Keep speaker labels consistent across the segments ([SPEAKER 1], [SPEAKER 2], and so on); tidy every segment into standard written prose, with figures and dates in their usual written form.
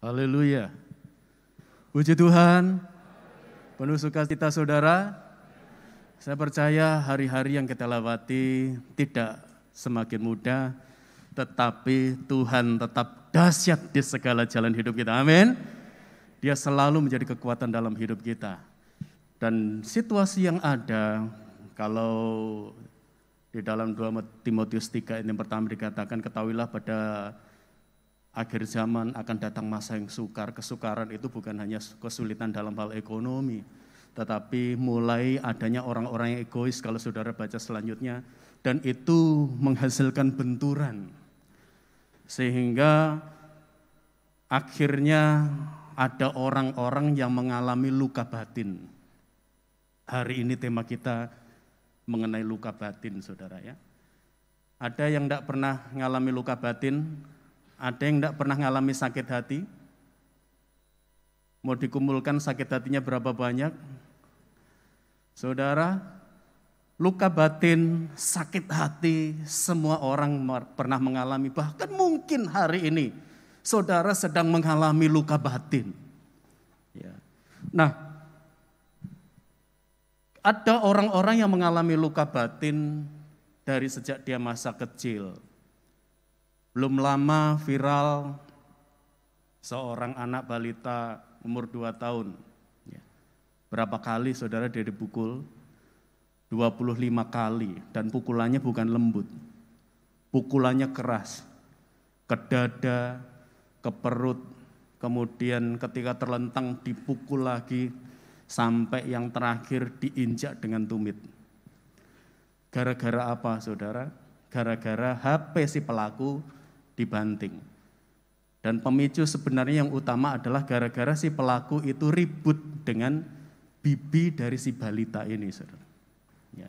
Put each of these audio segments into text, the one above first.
[SPEAKER 1] Haleluya. Puji Tuhan. Penuh sukacita saudara. Saya percaya hari-hari yang kita lewati tidak semakin mudah, tetapi Tuhan tetap dahsyat di segala jalan hidup kita. Amin. Dia selalu menjadi kekuatan dalam hidup kita. Dan situasi yang ada, kalau di dalam 2 Timotius 3 ini pertama dikatakan, ketahuilah pada akhir zaman akan datang masa yang sukar. Kesukaran itu bukan hanya kesulitan dalam hal ekonomi, tetapi mulai adanya orang-orang yang egois kalau saudara baca selanjutnya, dan itu menghasilkan benturan. Sehingga akhirnya ada orang-orang yang mengalami luka batin. Hari ini tema kita mengenai luka batin, saudara ya. Ada yang tidak pernah mengalami luka batin, ada yang tidak pernah mengalami sakit hati. Mau dikumpulkan sakit hatinya berapa banyak? Saudara, luka batin, sakit hati, semua orang pernah mengalami. Bahkan mungkin hari ini saudara sedang mengalami luka batin. Ya. Nah, ada orang-orang yang mengalami luka batin dari sejak dia masa kecil. Belum lama viral seorang anak balita umur 2 tahun. Berapa kali saudara dia dipukul? 25 kali, dan pukulannya bukan lembut. Pukulannya keras, ke dada, ke perut, kemudian ketika terlentang dipukul lagi, sampai yang terakhir diinjak dengan tumit. Gara-gara apa saudara? Gara-gara HP si pelaku dibanting. Dan pemicu sebenarnya yang utama adalah gara-gara si pelaku itu ribut dengan bibi dari si balita ini, saudara. Ya.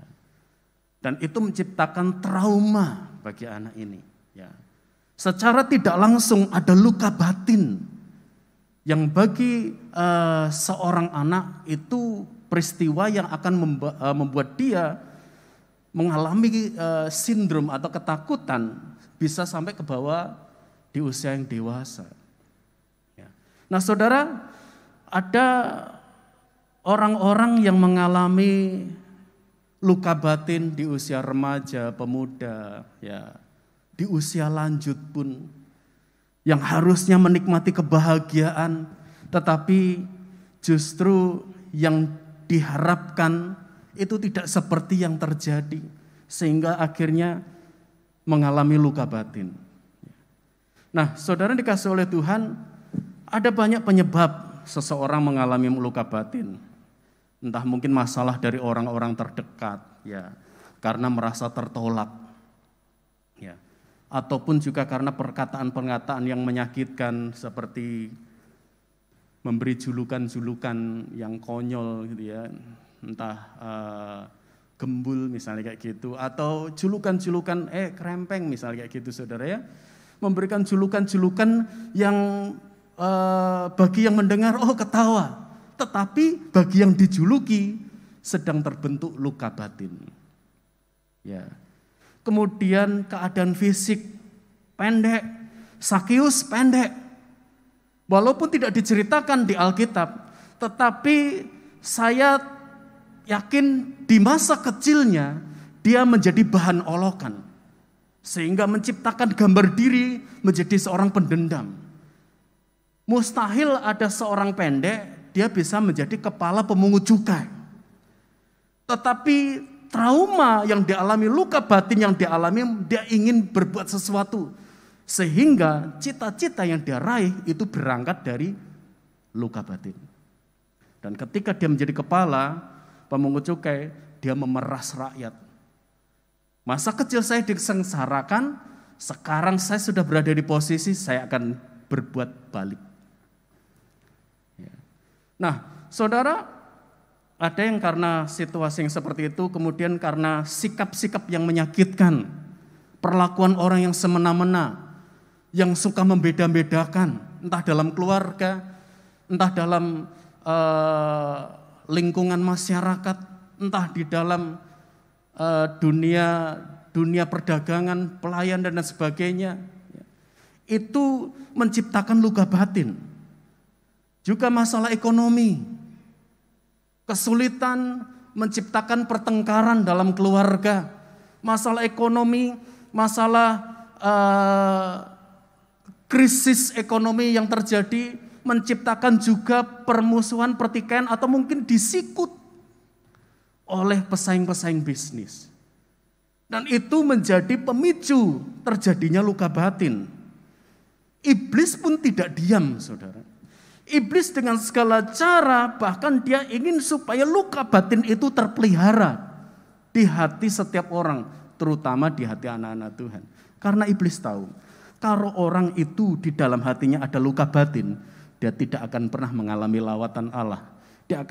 [SPEAKER 1] Dan itu menciptakan trauma bagi anak ini. Ya. Secara tidak langsung ada luka batin yang bagi seorang anak itu peristiwa yang akan membuat dia mengalami sindrom atau ketakutan, bisa sampai ke bawah di usia yang dewasa. Ya. Nah saudara, ada orang-orang yang mengalami luka batin di usia remaja, pemuda, ya, di usia lanjut pun, yang harusnya menikmati kebahagiaan, tetapi justru yang diharapkan itu tidak seperti yang terjadi, sehingga akhirnya mengalami luka batin. Nah, saudara dikasih oleh Tuhan, ada banyak penyebab seseorang mengalami luka batin. Entah mungkin masalah dari orang-orang terdekat, ya, karena merasa tertolak, ya, ataupun juga karena perkataan-perkataan yang menyakitkan seperti memberi julukan-julukan yang konyol, gitu ya, entah gembul misalnya kayak gitu, atau julukan-julukan krempeng misalnya kayak gitu, saudara ya. Memberikan julukan-julukan yang bagi yang mendengar ketawa, tetapi bagi yang dijuluki sedang terbentuk luka batin. Ya. Kemudian keadaan fisik pendek, Sakius pendek. Walaupun tidak diceritakan di Alkitab, tetapi saya yakin di masa kecilnya dia menjadi bahan olokan. Sehingga menciptakan gambar diri menjadi seorang pendendam. Mustahil ada seorang pendek, dia bisa menjadi kepala pemungut cukai. Tetapi trauma yang dialami, luka batin yang dialami, dia ingin berbuat sesuatu. Sehingga cita-cita yang dia raih itu berangkat dari luka batin. Dan ketika dia menjadi kepala pemungut cukai, dia memeras rakyat. Masa kecil saya disengsarakan, sekarang saya sudah berada di posisi saya akan berbuat balik. Nah, saudara, ada yang karena situasi yang seperti itu, kemudian karena sikap-sikap yang menyakitkan, perlakuan orang yang semena-mena, yang suka membeda-bedakan, entah dalam keluarga, entah dalam lingkungan masyarakat, entah di dalam dunia perdagangan, pelayan dan sebagainya, itu menciptakan luka batin. Juga masalah ekonomi, kesulitan menciptakan pertengkaran dalam keluarga, masalah ekonomi, masalah krisis ekonomi yang terjadi menciptakan juga permusuhan, pertikaian, atau mungkin disikut oleh pesaing-pesaing bisnis. Dan itu menjadi pemicu terjadinya luka batin. Iblis pun tidak diam, saudara. Iblis dengan segala cara, bahkan dia ingin supaya luka batin itu terpelihara di hati setiap orang, terutama di hati anak-anak Tuhan. Karena iblis tahu, kalau orang itu di dalam hatinya ada luka batin, dia tidak akan pernah mengalami lawatan Allah. Dia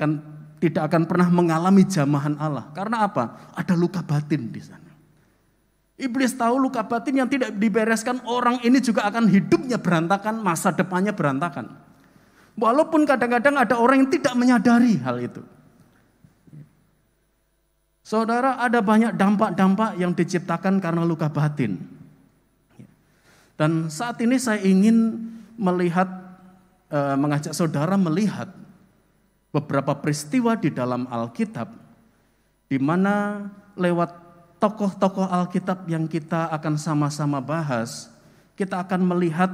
[SPEAKER 1] tidak akan pernah mengalami jamahan Allah. Karena apa? Ada luka batin di sana. Iblis tahu luka batin yang tidak dibereskan, orang ini juga akan hidupnya berantakan, masa depannya berantakan. Walaupun kadang-kadang ada orang yang tidak menyadari hal itu. Saudara, ada banyak dampak-dampak yang diciptakan karena luka batin. Dan saat ini saya ingin mengajak saudara melihat beberapa peristiwa di dalam Alkitab, di mana lewat tokoh-tokoh Alkitab yang kita akan sama-sama bahas, kita akan melihat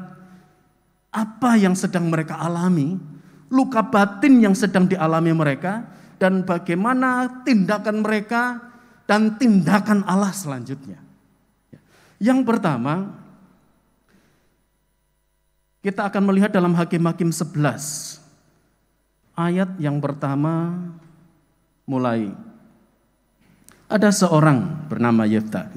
[SPEAKER 1] apa yang sedang mereka alami, luka batin yang sedang dialami mereka, dan bagaimana tindakan mereka dan tindakan Allah selanjutnya. Yang pertama, kita akan melihat dalam Hakim-Hakim 11, ayat yang pertama mulai. Ada seorang bernama Yefta.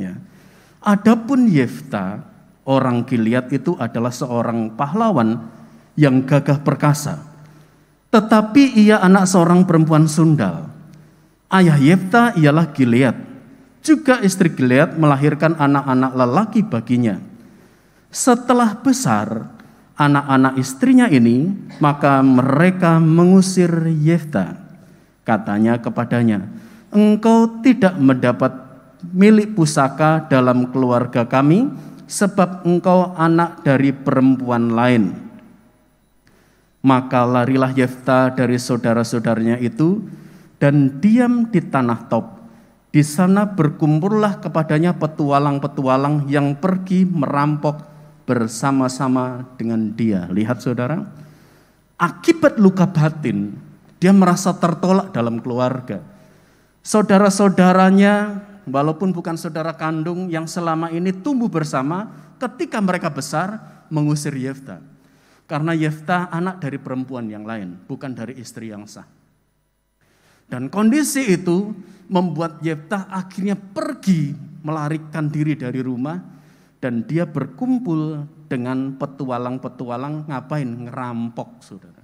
[SPEAKER 1] Adapun Yefta, orang Gilead itu adalah seorang pahlawan yang gagah perkasa. Tetapi ia anak seorang perempuan sundal. Ayah Yefta ialah Gilead. Juga istri Gilead melahirkan anak-anak lelaki baginya. Setelah besar anak-anak istrinya ini, maka mereka mengusir Yefta. Katanya kepadanya, engkau tidak mendapat milik pusaka dalam keluarga kami, sebab engkau anak dari perempuan lain. Maka larilah Yefta dari saudara-saudaranya itu dan diam di tanah Tob. Di sana berkumpullah kepadanya petualang-petualang yang pergi merampok bersama-sama dengan dia. Lihat saudara, akibat luka batin, dia merasa tertolak dalam keluarga. Saudara-saudaranya, walaupun bukan saudara kandung yang selama ini tumbuh bersama, ketika mereka besar mengusir Yefta. Karena Yefta anak dari perempuan yang lain, bukan dari istri yang sah. Dan kondisi itu membuat Yefta akhirnya pergi melarikan diri dari rumah, dan dia berkumpul dengan petualang-petualang, ngapain? Ngerampok, saudara.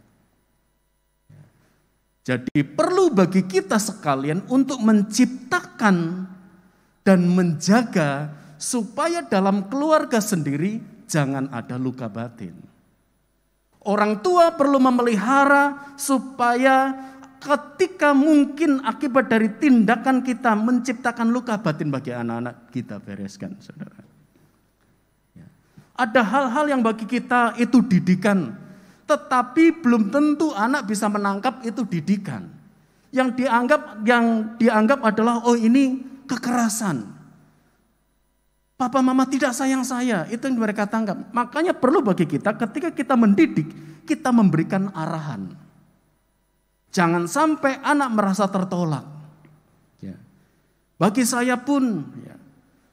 [SPEAKER 1] Jadi perlu bagi kita sekalian untuk menciptakan dan menjaga supaya dalam keluarga sendiri jangan ada luka batin. Orang tua perlu memelihara supaya ketika mungkin akibat dari tindakan kita menciptakan luka batin bagi anak-anak kita, bereskan, saudara. Ada hal-hal yang bagi kita itu didikan, tetapi belum tentu anak bisa menangkap itu didikan. Yang dianggap adalah, oh ini kekerasan. Papa mama tidak sayang saya, itu yang mereka tangkap. Makanya perlu bagi kita ketika kita mendidik, kita memberikan arahan. Jangan sampai anak merasa tertolak. Bagi saya pun,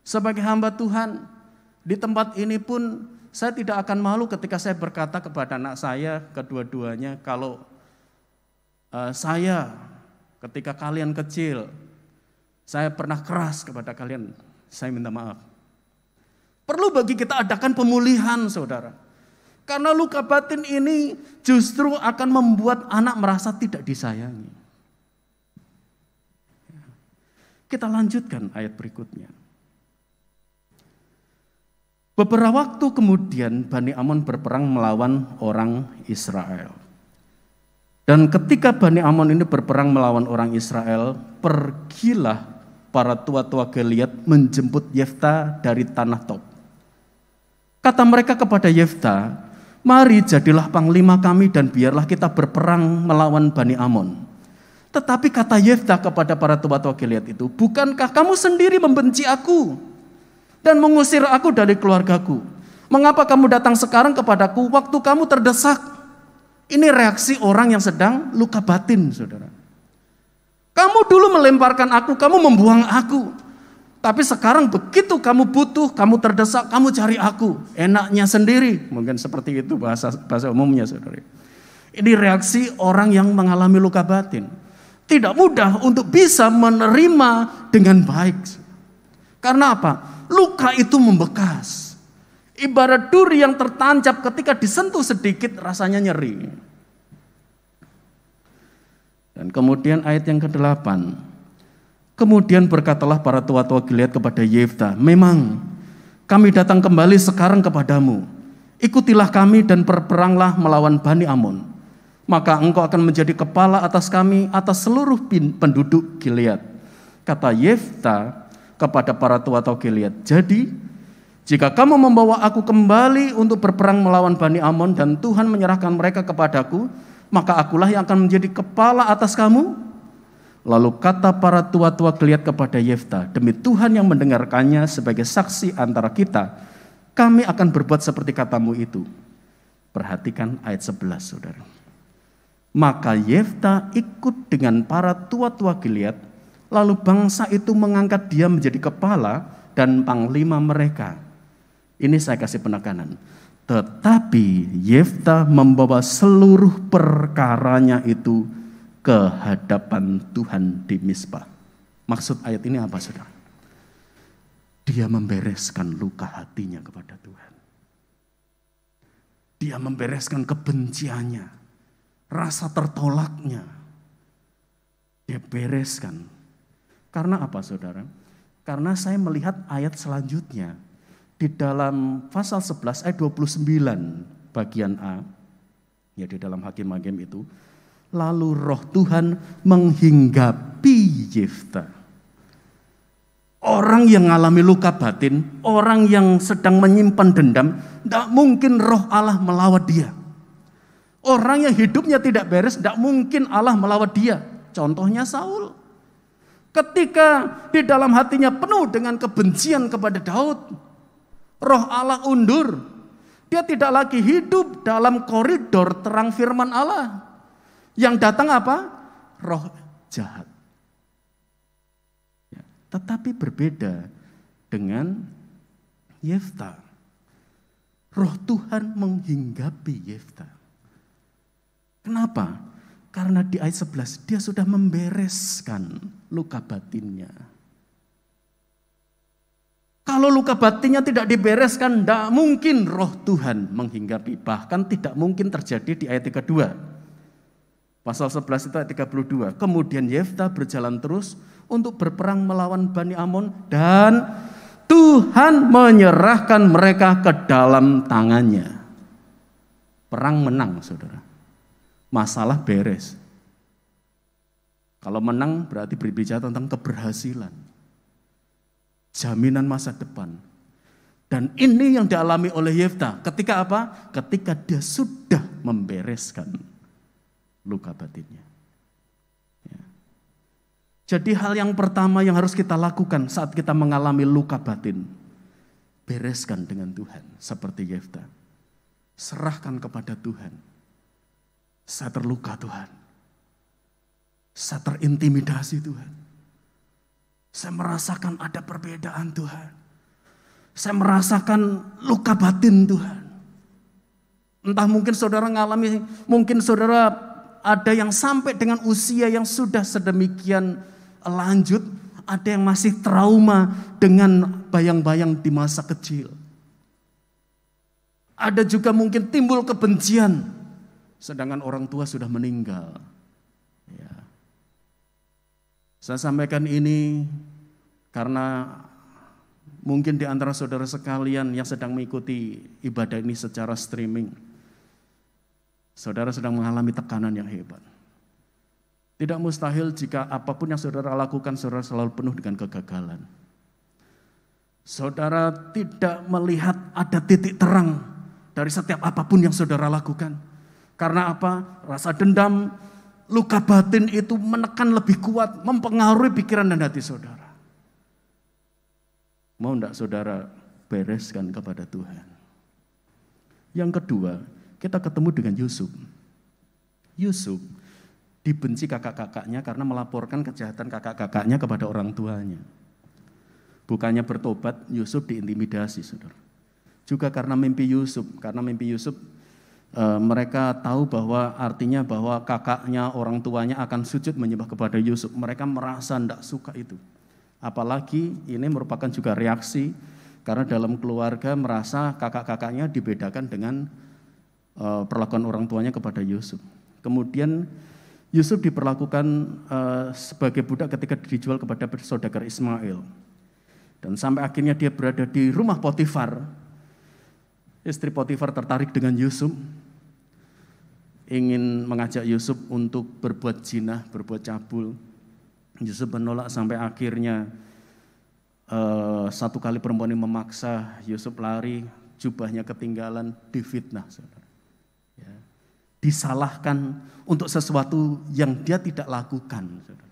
[SPEAKER 1] sebagai hamba Tuhan, di tempat ini pun saya tidak akan malu ketika saya berkata kepada anak saya, kedua-duanya, kalau saya ketika kalian kecil, saya pernah keras kepada kalian, saya minta maaf. Perlu bagi kita adakan pemulihan, saudara. Karena luka batin ini justru akan membuat anak merasa tidak disayangi. Kita lanjutkan ayat berikutnya. Beberapa waktu kemudian Bani Amon berperang melawan orang Israel. Dan ketika Bani Amon ini berperang melawan orang Israel, pergilah para tua-tua Gilead menjemput Yefta dari tanah Tob. Kata mereka kepada Yefta, Mari jadilah panglima kami dan biarlah kita berperang melawan Bani Amon. Tetapi kata Yefta kepada para tua-tua Gilead itu, bukankah kamu sendiri membenci aku dan mengusir aku dari keluargaku? Mengapa kamu datang sekarang kepadaku waktu kamu terdesak? Ini reaksi orang yang sedang luka batin, saudara. Kamu dulu melemparkan aku, kamu membuang aku. Tapi sekarang begitu kamu butuh, kamu terdesak, kamu cari aku. Enaknya sendiri. Mungkin seperti itu bahasa umumnya, saudara. Ini reaksi orang yang mengalami luka batin. Tidak mudah untuk bisa menerima dengan baik. Karena apa? Luka itu membekas. Ibarat duri yang tertancap ketika disentuh sedikit rasanya nyeri. Dan kemudian ayat yang ke-8. Kemudian berkatalah para tua-tua Gilead kepada Yefta, memang kami datang kembali sekarang kepadamu. Ikutilah kami dan berperanglah melawan Bani Amon. Maka engkau akan menjadi kepala atas kami, atas seluruh penduduk Gilead. Kata Yefta kepada para tua-tua Gilead, jadi jika kamu membawa aku kembali untuk berperang melawan Bani Amon dan Tuhan menyerahkan mereka kepadaku, maka akulah yang akan menjadi kepala atas kamu. Lalu kata para tua-tua Gilead kepada Yefta, demi Tuhan yang mendengarkannya sebagai saksi antara kita, kami akan berbuat seperti katamu itu. Perhatikan ayat 11, saudara. Maka Yefta ikut dengan para tua-tua Gilead, lalu bangsa itu mengangkat dia menjadi kepala dan panglima mereka. Ini saya kasih penekanan. Tetapi Yefta membawa seluruh perkaranya itu ke hadapan Tuhan di Mizpah. Maksud ayat ini apa, saudara? Dia membereskan luka hatinya kepada Tuhan. Dia membereskan kebenciannya, rasa tertolaknya. Dia bereskan. Karena apa, saudara? Karena saya melihat ayat selanjutnya. Di dalam pasal 11 ayat 29 bagian A. Ya, di dalam Hakim-Hakim itu. Lalu roh Tuhan menghinggapi Yefta. Orang yang mengalami luka batin, orang yang sedang menyimpan dendam, tidak mungkin roh Allah melawat dia. Orang yang hidupnya tidak beres, tidak mungkin Allah melawat dia. Contohnya Saul. Ketika di dalam hatinya penuh dengan kebencian kepada Daud, roh Allah undur. Dia tidak lagi hidup dalam koridor terang firman Allah. Yang datang apa? Roh jahat. Ya, tetapi berbeda dengan Yefta. Roh Tuhan menghinggapi Yefta. Kenapa? Karena di ayat 11 dia sudah membereskan luka batinnya. Kalau luka batinnya tidak dibereskan, tidak mungkin roh Tuhan menghinggapi. Bahkan tidak mungkin terjadi di ayat yang kedua. Pasal 11 itu ayat 32. Kemudian Yefta berjalan terus untuk berperang melawan Bani Amon dan Tuhan menyerahkan mereka ke dalam tangannya. Perang menang, saudara. Masalah beres. Kalau menang berarti berbicara tentang keberhasilan. Jaminan masa depan. Dan ini yang dialami oleh Yefta. Ketika apa? Ketika dia sudah membereskan luka batinnya. Ya. Jadi hal yang pertama yang harus kita lakukan saat kita mengalami luka batin, bereskan dengan Tuhan seperti Yefta. Serahkan kepada Tuhan. Saya terluka, Tuhan. Saya terintimidasi, Tuhan. Saya merasakan ada perbedaan, Tuhan. Saya merasakan luka batin, Tuhan. Entah mungkin saudara mengalami, mungkin saudara ada yang sampai dengan usia yang sudah sedemikian lanjut, ada yang masih trauma dengan bayang-bayang di masa kecil. Ada juga mungkin timbul kebencian, sedangkan orang tua sudah meninggal. Ya. Saya sampaikan ini karena mungkin di antara saudara sekalian yang sedang mengikuti ibadah ini secara streaming, saudara sedang mengalami tekanan yang hebat. Tidak mustahil jika apapun yang saudara lakukan, saudara selalu penuh dengan kegagalan. Saudara tidak melihat ada titik terang dari setiap apapun yang saudara lakukan. Karena apa? Rasa dendam, luka batin itu menekan lebih kuat, mempengaruhi pikiran dan hati saudara. Mau enggak saudara bereskan kepada Tuhan? Yang kedua, kita ketemu dengan Yusuf. Yusuf dibenci kakak-kakaknya karena melaporkan kejahatan kakak-kakaknya kepada orang tuanya. Bukannya bertobat, Yusuf diintimidasi, saudara. Juga karena mimpi Yusuf, mereka tahu bahwa artinya bahwa kakaknya, orang tuanya akan sujud menyembah kepada Yusuf. Mereka merasa tidak suka itu. Apalagi ini merupakan juga reaksi karena dalam keluarga merasa kakak-kakaknya dibedakan dengan perlakuan orang tuanya kepada Yusuf. Kemudian Yusuf diperlakukan sebagai budak ketika dijual kepada saudagar Ismail. Dan sampai akhirnya dia berada di rumah Potifar. Istri Potifar tertarik dengan Yusuf, ingin mengajak Yusuf untuk berbuat zina, berbuat cabul. Yusuf menolak sampai akhirnya satu kali perempuan ini memaksa Yusuf lari, jubahnya ketinggalan, difitnah, saudara. Ya. Disalahkan untuk sesuatu yang dia tidak lakukan, saudara.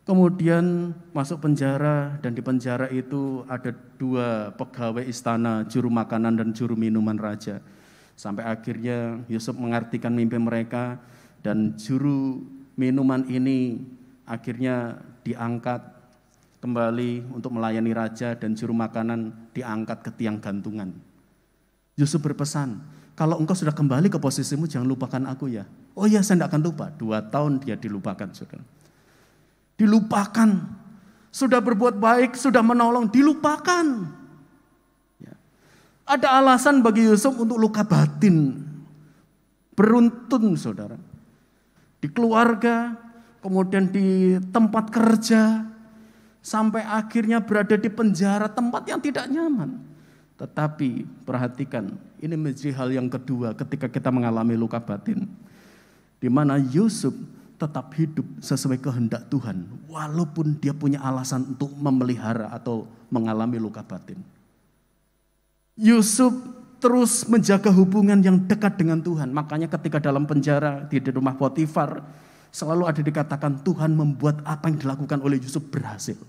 [SPEAKER 1] Kemudian masuk penjara, dan di penjara itu ada 2 pegawai istana, juru makanan dan juru minuman raja. Sampai akhirnya Yusuf mengartikan mimpi mereka, dan juru minuman ini akhirnya diangkat kembali untuk melayani raja, dan juru makanan diangkat ke tiang gantungan. Yusuf berpesan, kalau engkau sudah kembali ke posisimu jangan lupakan aku ya. Oh ya, saya tidak akan lupa. 2 tahun dia dilupakan, saudara. Dilupakan, sudah berbuat baik, sudah menolong, dilupakan. Ya. Ada alasan bagi Yusuf untuk luka batin, beruntun, saudara. Di keluarga, kemudian di tempat kerja, sampai akhirnya berada di penjara, tempat yang tidak nyaman. Tetapi perhatikan, ini menjadi hal yang kedua ketika kita mengalami luka batin, di mana Yusuf tetap hidup sesuai kehendak Tuhan, walaupun dia punya alasan untuk memelihara atau mengalami luka batin. Yusuf terus menjaga hubungan yang dekat dengan Tuhan. Makanya ketika dalam penjara di rumah Potifar, selalu ada dikatakan Tuhan membuat apa yang dilakukan oleh Yusuf berhasil.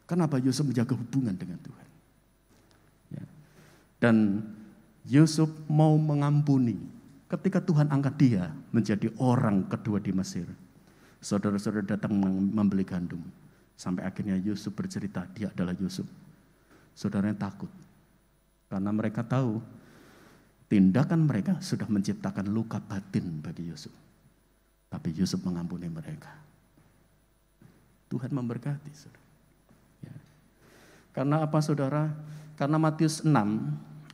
[SPEAKER 1] Kenapa? Yusuf menjaga hubungan dengan Tuhan. Ya. Dan Yusuf mau mengampuni. Ketika Tuhan angkat dia menjadi orang kedua di Mesir, saudara-saudara datang membeli gandum. Sampai akhirnya Yusuf bercerita, dia adalah Yusuf. Saudaranya takut, karena mereka tahu tindakan mereka sudah menciptakan luka batin bagi Yusuf. Tapi Yusuf mengampuni mereka. Tuhan memberkati, saudara. Ya. Karena apa, saudara? Karena Matius 6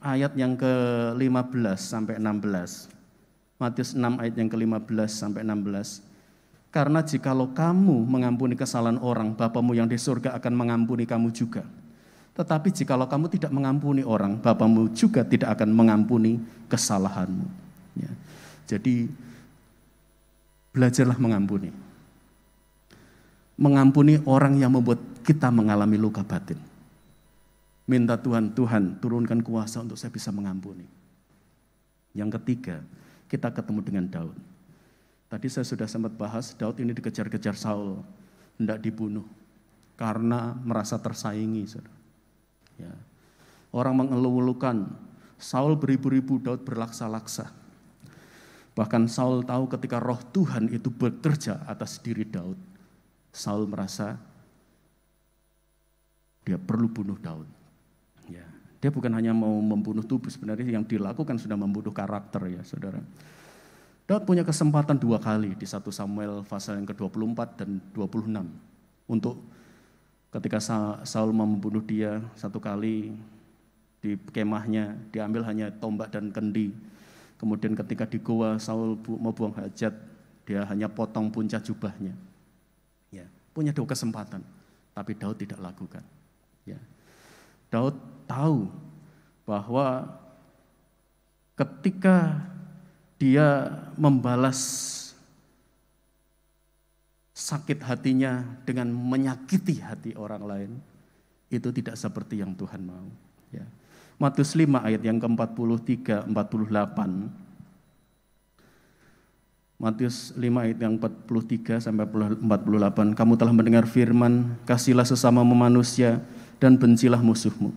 [SPEAKER 1] ayat yang ke-15 sampai 16. Matius 6 ayat yang ke-15 sampai 16. Karena jikalau kamu mengampuni kesalahan orang, Bapamu yang di surga akan mengampuni kamu juga. Tetapi jikalau kamu tidak mengampuni orang, Bapamu juga tidak akan mengampuni kesalahanmu. Ya. Jadi belajarlah mengampuni. Mengampuni orang yang membuat kita mengalami luka batin. Minta Tuhan turunkan kuasa untuk saya bisa mengampuni. Yang ketiga, kita ketemu dengan Daud. Tadi saya sudah sempat bahas, Daud ini dikejar-kejar Saul, hendak dibunuh karena merasa tersaingi. Ya. Orang mengeluh-elukan, Saul beribu-ribu, Daud berlaksa-laksa. Bahkan Saul tahu ketika roh Tuhan itu bekerja atas diri Daud, Saul merasa dia perlu bunuh Daud. Ya. Dia bukan hanya mau membunuh tubuh, sebenarnya yang dilakukan sudah membunuh karakter, ya saudara. Daud punya kesempatan 2 kali di 1 Samuel pasal yang ke-24 dan 26 untuk ketika Saul mau membunuh dia, 1 kali di kemahnya diambil hanya tombak dan kendi. Kemudian ketika di goa Saul mau buang hajat, dia hanya potong puncak jubahnya. Ya, punya 2 kesempatan, tapi Daud tidak lakukan. Ya. Daud tahu bahwa ketika dia membalas sakit hatinya dengan menyakiti hati orang lain, itu tidak seperti yang Tuhan mau. Ya. Matius 5 ayat yang ke-43, 48. Matius 5 ayat yang 43 sampai 48. Kamu telah mendengar firman, kasihlah sesama manusia dan bencilah musuhmu.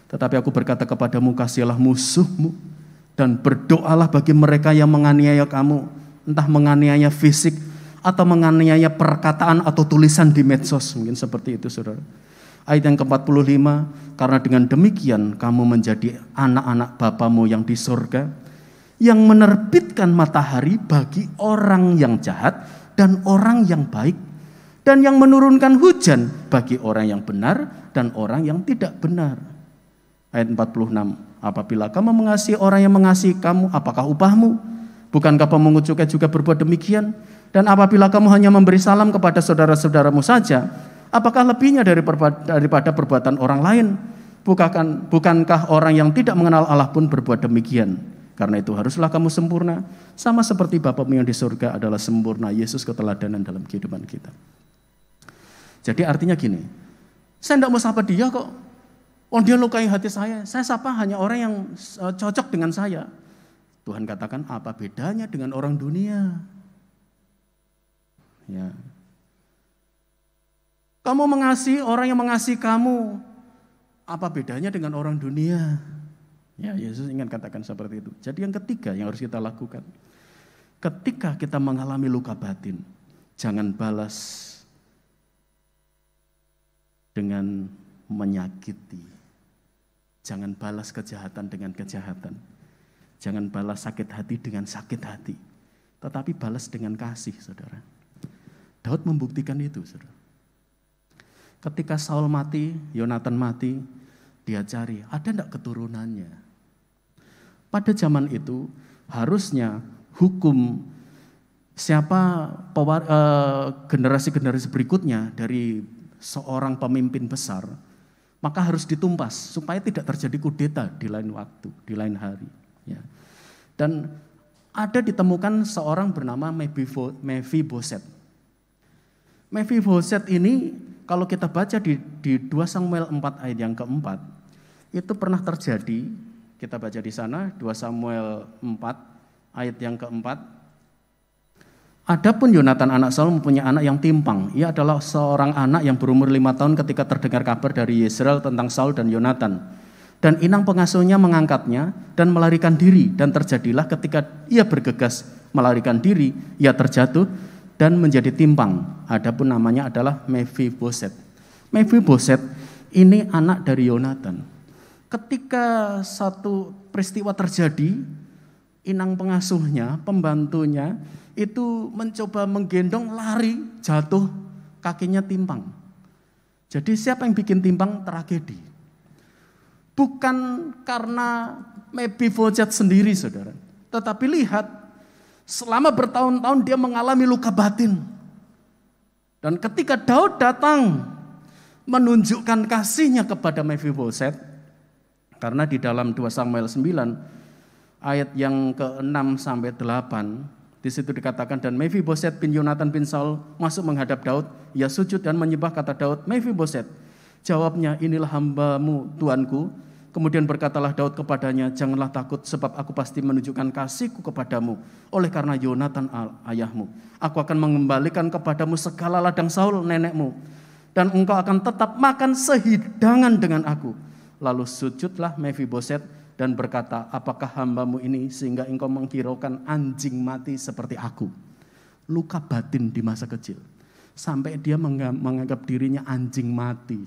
[SPEAKER 1] Tetapi aku berkata kepadamu, kasihilah musuhmu dan berdoalah bagi mereka yang menganiaya kamu, entah menganiaya fisik atau menganiaya perkataan atau tulisan di medsos. Mungkin seperti itu, saudara. Ayat yang ke-45, karena dengan demikian kamu menjadi anak-anak Bapamu yang di surga, yang menerbitkan matahari bagi orang yang jahat dan orang yang baik, dan yang menurunkan hujan bagi orang yang benar dan orang yang tidak benar. Ayat 46, apabila kamu mengasihi orang yang mengasihi kamu, apakah upahmu? Bukankah pemungut cukai juga berbuat demikian? Dan apabila kamu hanya memberi salam kepada saudara-saudaramu saja, apakah lebihnya daripada perbuatan orang lain? Bukankah orang yang tidak mengenal Allah pun berbuat demikian? Karena itu haruslah kamu sempurna, sama seperti Bapamu yang di surga adalah sempurna. Yesus keteladanan dalam kehidupan kita. Jadi artinya gini, saya tidak mau sapa dia kok. Oh, dia lukai hati saya sapa hanya orang yang cocok dengan saya. Tuhan katakan, apa bedanya dengan orang dunia? Ya. Kamu mengasihi orang yang mengasihi kamu, apa bedanya dengan orang dunia? Ya, Yesus ingin katakan seperti itu. Jadi yang ketiga yang harus kita lakukan, ketika kita mengalami luka batin, jangan balas dengan menyakiti. Jangan balas kejahatan dengan kejahatan. Jangan balas sakit hati dengan sakit hati. Tetapi balas dengan kasih, saudara. Daud membuktikan itu, saudara. Ketika Saul mati, Yonatan mati, dia cari, ada enggak keturunannya? Pada zaman itu harusnya hukum siapa generasi-generasi berikutnya dari seorang pemimpin besar, maka harus ditumpas supaya tidak terjadi kudeta di lain waktu, di lain hari. Ya. Dan ada ditemukan seorang bernama Mephiboset. Mephiboset ini kalau kita baca di 2 Samuel 4 ayat yang keempat, itu pernah terjadi. Kita baca di sana 2 Samuel 4 ayat yang keempat. Adapun Yonatan anak Saul mempunyai anak yang timpang. Ia adalah seorang anak yang berumur 5 tahun ketika terdengar kabar dari Yezreel tentang Saul dan Yonatan. Dan inang pengasuhnya mengangkatnya dan melarikan diri. Dan terjadilah ketika ia bergegas melarikan diri, ia terjatuh dan menjadi timpang. Adapun namanya adalah Mephiboset. Mephiboset ini anak dari Yonatan. Ketika satu peristiwa terjadi, inang pengasuhnya, pembantunya, itu mencoba menggendong, lari, jatuh, kakinya timpang. Jadi siapa yang bikin timpang? Tragedi. Bukan karena Mephiboset sendiri, saudara. Tetapi lihat, selama bertahun-tahun dia mengalami luka batin. Dan ketika Daud datang menunjukkan kasihnya kepada Mephiboset, karena di dalam 2 Samuel 9 ayat yang ke-6 sampai 8, di situ dikatakan, dan Mephiboset bin Yonatan bin Saul masuk menghadap Daud, ia sujud dan menyembah. Kata Daud, Mephiboset. Jawabnya, inilah hambamu Tuanku. Kemudian berkatalah Daud kepadanya, janganlah takut, sebab aku pasti menunjukkan kasihku kepadamu oleh karena Yonatan ayahmu. Aku akan mengembalikan kepadamu segala ladang Saul nenekmu, dan engkau akan tetap makan sehidangan dengan aku. Lalu sujudlah Mephiboset dan berkata, apakah hambamu ini sehingga engkau menghiraukan anjing mati seperti aku? Luka batin di masa kecil. Sampai dia menganggap dirinya anjing mati.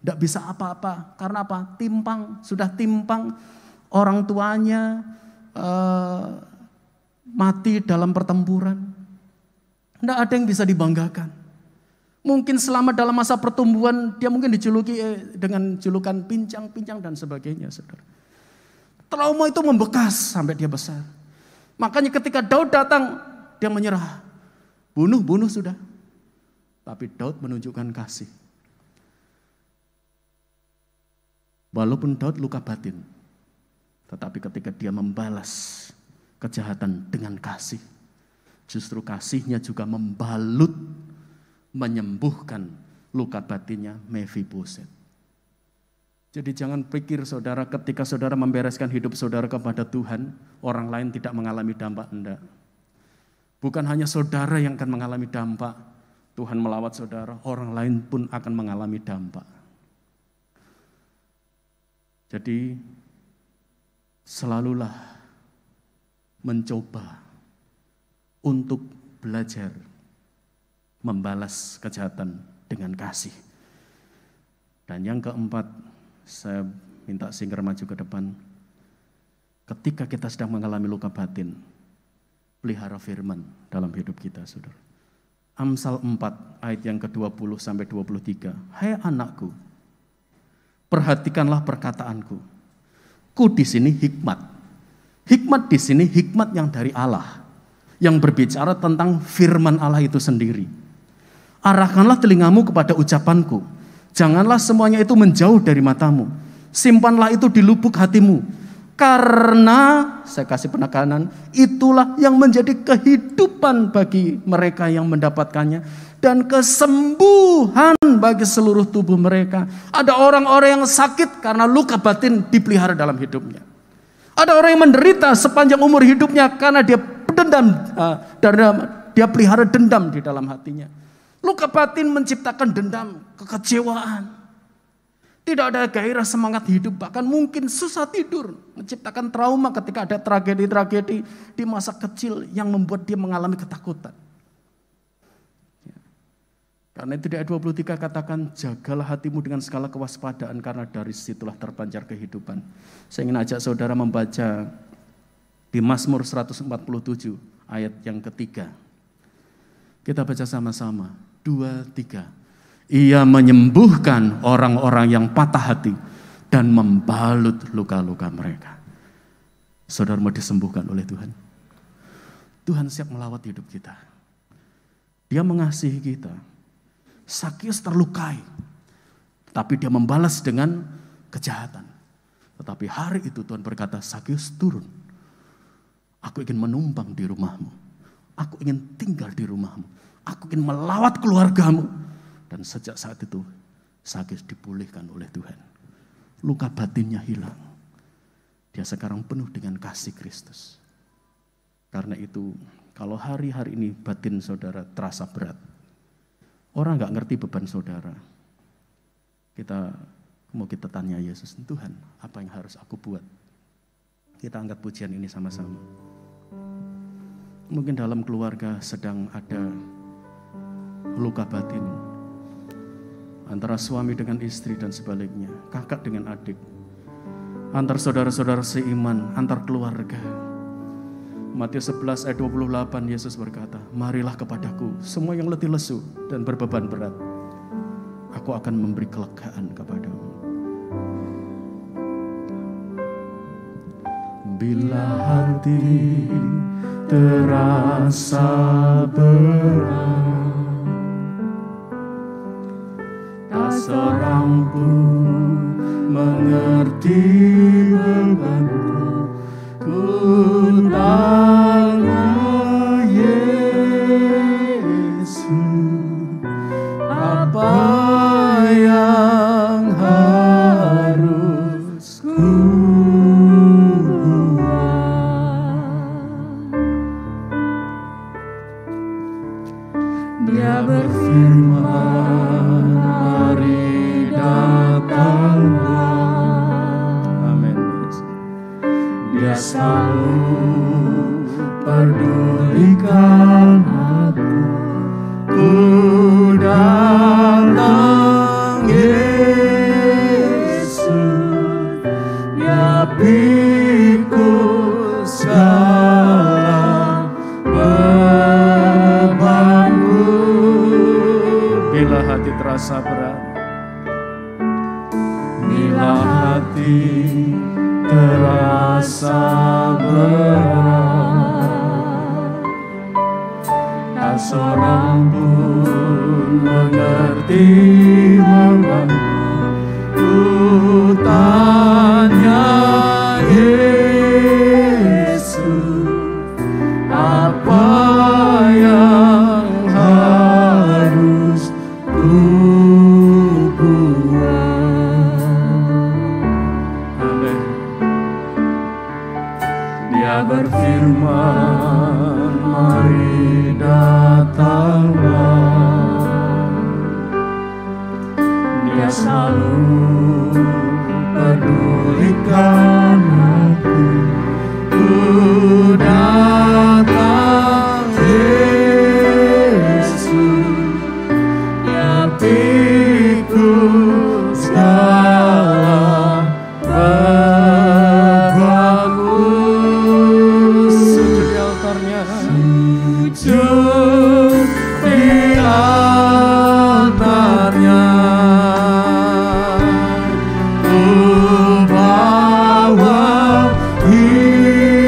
[SPEAKER 1] Tidak bisa apa-apa. Karena apa? Timpang. Sudah timpang. Orang tuanya mati dalam pertempuran. Tidak ada yang bisa dibanggakan. Mungkin selama dalam masa pertumbuhan dia mungkin dijuluki dengan julukan pincang-pincang dan sebagainya, saudara. Trauma itu membekas sampai dia besar. Makanya ketika Daud datang, dia menyerah. Bunuh sudah. Tapi Daud menunjukkan kasih. Walaupun Daud luka batin, tetapi ketika dia membalas kejahatan dengan kasih, justru kasihnya juga membalut, menyembuhkan luka batinnya Mephiboset. Jadi jangan pikir saudara ketika saudara membereskan hidup saudara kepada Tuhan, orang lain tidak mengalami dampak. Enggak. Bukan hanya saudara yang akan mengalami dampak. Tuhan melawat saudara, orang lain pun akan mengalami dampak. Jadi selalulah mencoba untuk belajar membalas kejahatan dengan kasih. Dan yang keempat, saya minta Singer maju ke depan. Ketika kita sedang mengalami luka batin, pelihara firman dalam hidup kita, saudara. Amsal 4 ayat yang ke-20 sampai 23. Hai anakku, perhatikanlah perkataanku. Ku di sini hikmat. Hikmat di sini hikmat yang dari Allah, yang berbicara tentang firman Allah itu sendiri. Arahkanlah telingamu kepada ucapanku. Janganlah semuanya itu menjauh dari matamu. Simpanlah itu di lubuk hatimu. Karena, saya kasih penekanan, itulah yang menjadi kehidupan bagi mereka yang mendapatkannya. Dan kesembuhan bagi seluruh tubuh mereka. Ada orang-orang yang sakit karena luka batin dipelihara dalam hidupnya. Ada orang yang menderita sepanjang umur hidupnya karena dia pelihara dendam di dalam hatinya. Luka batin menciptakan dendam, kekecewaan. Tidak ada gairah semangat hidup, bahkan mungkin susah tidur. Menciptakan trauma ketika ada tragedi-tragedi di masa kecil yang membuat dia mengalami ketakutan. Karena itu di ayat 23 katakan, jagalah hatimu dengan segala kewaspadaan karena dari situlah terpancar kehidupan. Saya ingin ajak saudara membaca di Mazmur 147 ayat yang ketiga. Kita baca sama-sama. 2, 3. Ia menyembuhkan orang-orang yang patah hati dan membalut luka-luka mereka. Saudara mau disembuhkan oleh Tuhan. Tuhan siap melawat hidup kita. Dia mengasihi kita. Sakius terlukai, tapi dia membalas dengan kejahatan. Tetapi hari itu Tuhan berkata, Sakius turun. Aku ingin menumpang di rumahmu. Aku ingin tinggal di rumahmu. Aku ingin melawat keluargamu. Dan sejak saat itu, Sakius dipulihkan oleh Tuhan. Luka batinnya hilang. Dia sekarang penuh dengan kasih Kristus. Karena itu, kalau hari-hari ini batin saudara terasa berat, orang gak ngerti beban saudara, kita tanya Yesus, Tuhan, apa yang harus aku buat? Kita angkat pujian ini sama-sama. Mungkin dalam keluarga sedang ada luka batin antara suami dengan istri dan sebaliknya, kakak dengan adik, antar saudara-saudara seiman, antar keluarga. Matius 11 ayat 28 Yesus berkata, marilah kepadaku semua yang letih lesu dan berbeban berat, aku akan memberi kelegaan kepadamu. Bila hati terasa berat, tak seorang pun mengerti bebanku, ku tanya Yesus, apa yang harus ku buat? Dia berfirman, mari datanglah. Amin. Dia selalu pedulikan aku, ku datang Yesus, ya pikul segala bebanku. Bila hati terasa berat, bila hati terasa berat, tak seorang pun mengerti bebanku, ku tanya Yesus, apa yang harus ku firman, mari datanglah. Dia selalu pedulikan aku. Ku datang Yesus, pikul segala bebanku. Sujud di altarnya, sujud di altarnya. Ku bawa hidupku,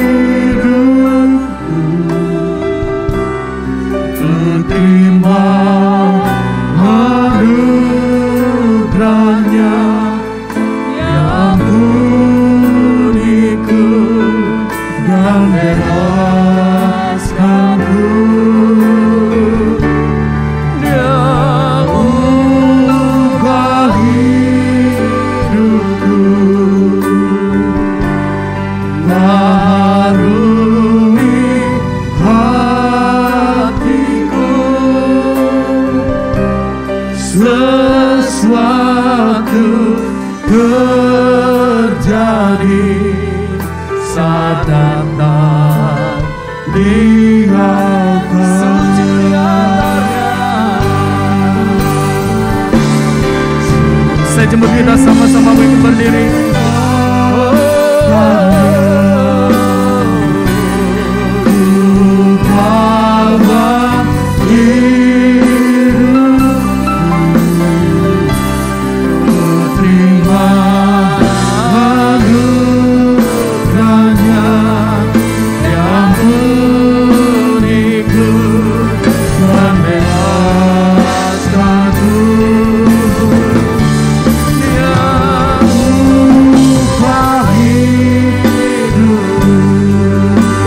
[SPEAKER 1] ku terima anugerahnya yang uniku dan bebaskanku. Dia ubah hidupku, baharui hatiku. Sesuatu terjadi saat datang di altarnya. Saya jemput kita sama-sama berdiri.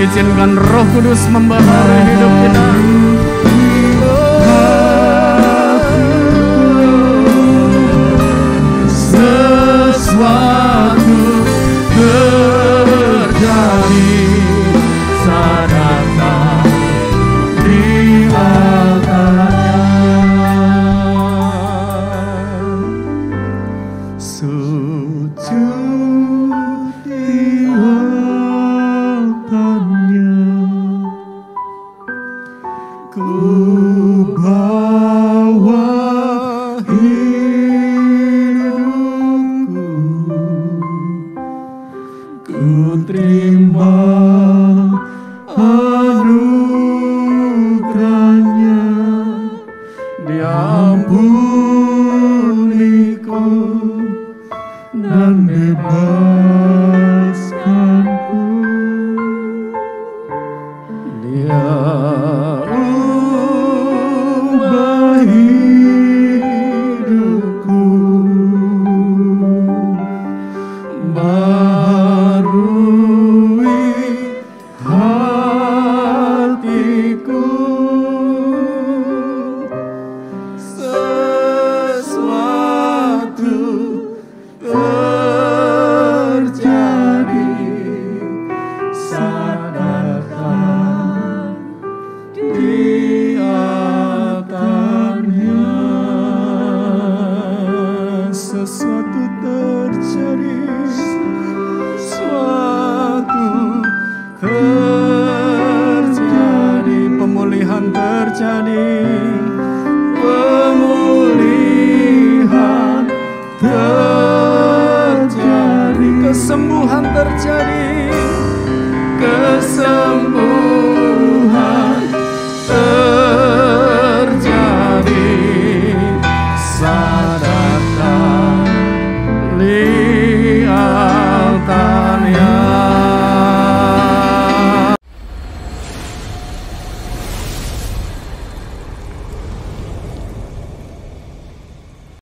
[SPEAKER 1] Izinkan Roh Kudus membaharui hidup kita. Sesuatu terjadi saat datang di altarnya. Sujud di ku bawa hidupku, ku terima anugerahnya, diampuniku dan bebaskanku. Dia hidupku, baharui hatiku. Sesuatu terjadi saat datang di altarnya. Sesuatu terjadi, sesuatu terjadi, pemulihan terjadi, pemulihan terjadi, kesembuhan terjadi.